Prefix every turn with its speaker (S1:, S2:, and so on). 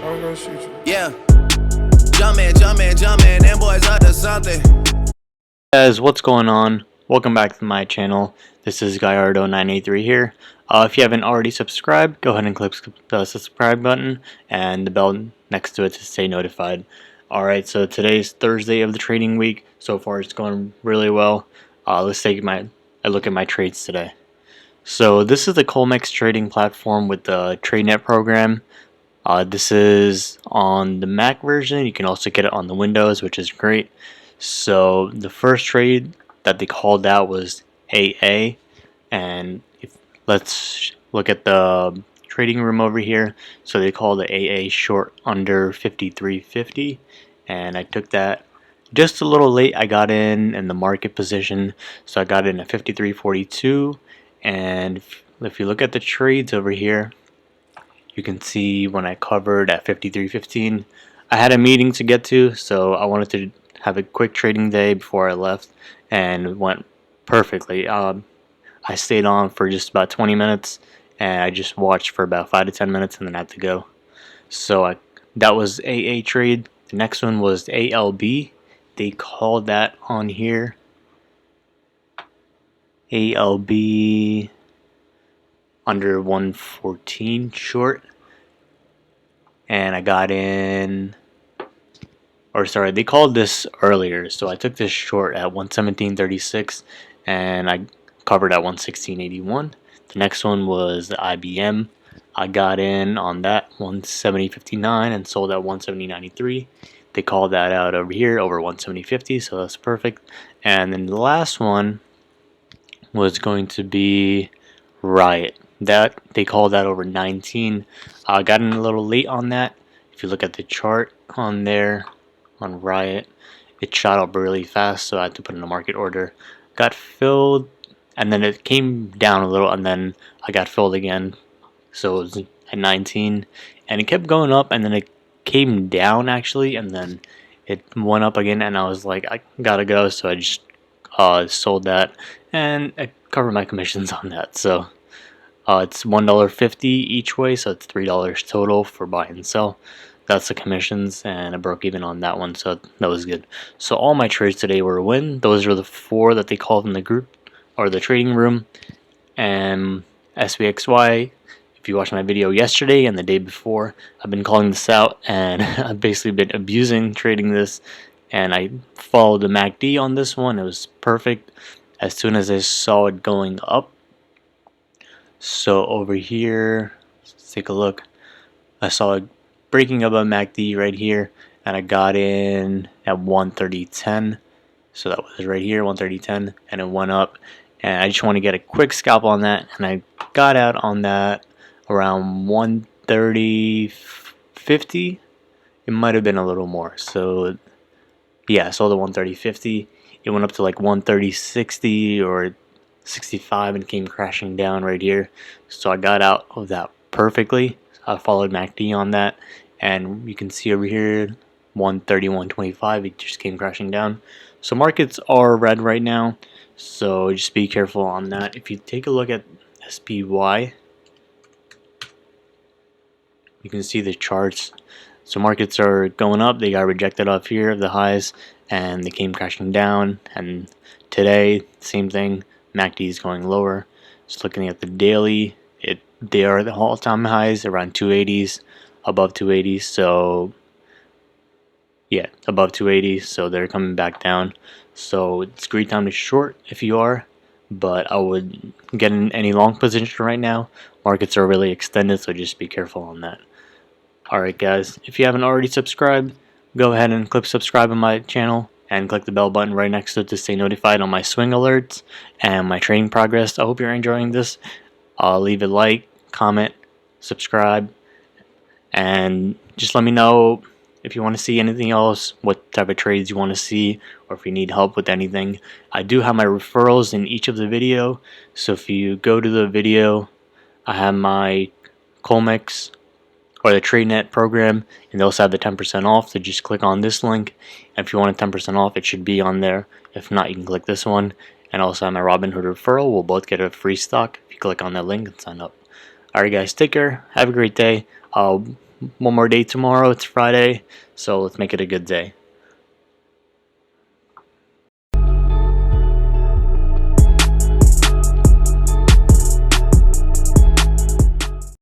S1: I'm gonna shoot you.
S2: Yeah. Jumpin', them boys up to something.
S3: Guys, what's going on? Welcome back to my channel. This is Gallardo983 here. If you haven't already subscribed, go ahead and click the subscribe button and the bell next to it to stay notified. Alright, so today's Thursday of the trading week. So far it's going really well. Let's take a look at my trades today. So this is the Colmex trading platform with the Tradenet program. This is on the Mac version. You can also get it on the Windows, which is great. So the first trade that they called out was AA, and let's look at the trading room over here. So they called the AA short under 53.50, and I took that just a little late. I got in the market position, so I got in at 53.42, and if you look at the trades over here, you can see when I covered at 53.15. I had a meeting to get to, so I wanted to have a quick trading day before I left, and it went perfectly. I stayed on for just about 20 minutes, and I just watched for about 5 to 10 minutes, and then I had to go. So that was AA trade. The next one was ALB. They called that on here. ALB under 114 short, and I got in, or sorry, they called this earlier, so I took this short at 117.36 and I covered at 116.81. The next one was the IBM. I got in on that 170.59 and sold at 170.93. They called that out over here over 170.50, so that's perfect. And then the last one was going to be Riot. That they called that over 19. I got in a little late on that. If you look at the chart on there on Riot, it shot up really fast, so I had to put in a market order. Got filled, and then it came down a little, and then I got filled again, so it was at 19, and it kept going up, and then it came down actually, and then it went up again, and I was like, I gotta go, so I just sold that, and I covered my commissions on that. So it's $1.50 each way, so it's $3 total for buy and sell. That's the commissions, and I broke even on that one, so that was good. So all my trades today were a win. Those are the 4 that they called in the group or the trading room. And SPXY, if you watched my video yesterday and the day before, I've been calling this out, and I've basically been abusing trading this, and I followed the MACD on this one. It was perfect as soon as I saw it going up. So over here, let's take a look. I saw it breaking above MACD right here, and I got in at 130.10. So that was right here, 130.10, and it went up. And I just want to get a quick scalp on that, and I got out on that around 130.50. It might have been a little more. So yeah, I saw the 130.50. It went up to like 130.60 or 65 and came crashing down right here. So I got out of that perfectly. I followed MACD on that, and you can see over here 131.25. It just came crashing down. So markets are red right now, so just be careful on that. If you take a look at SPY, you can see the charts. So markets are going up. They got rejected off here of the highs, and they came crashing down. And today, same thing. MACD is going lower. Just looking at the daily, they are the all-time highs around 280s, above 280s. So yeah, above 280. So they're coming back down. So it's a great time to short if you are, but I would get in any long position right now. Markets are really extended, so just be careful on that. Alright guys, if you haven't already subscribed, go ahead and click subscribe on my channel and click the bell button right next to it to stay notified on my swing alerts and my trading progress. I hope you're enjoying this. Leave a like, comment, subscribe, and just let me know if you want to see anything else, what type of trades you want to see, or if you need help with anything. I do have my referrals in each of the video, so if you go to the video, I have my Colmex or the Tradenet program, and they also have the 10% off, so just click on this link. And if you want a 10% off, it should be on there. If not, you can click this one. And also have my Robinhood referral. We'll both get a free stock if you click on that link and sign up. Alright guys, take care, have a great day. I'll one more day tomorrow. It's Friday, so let's make it a good day.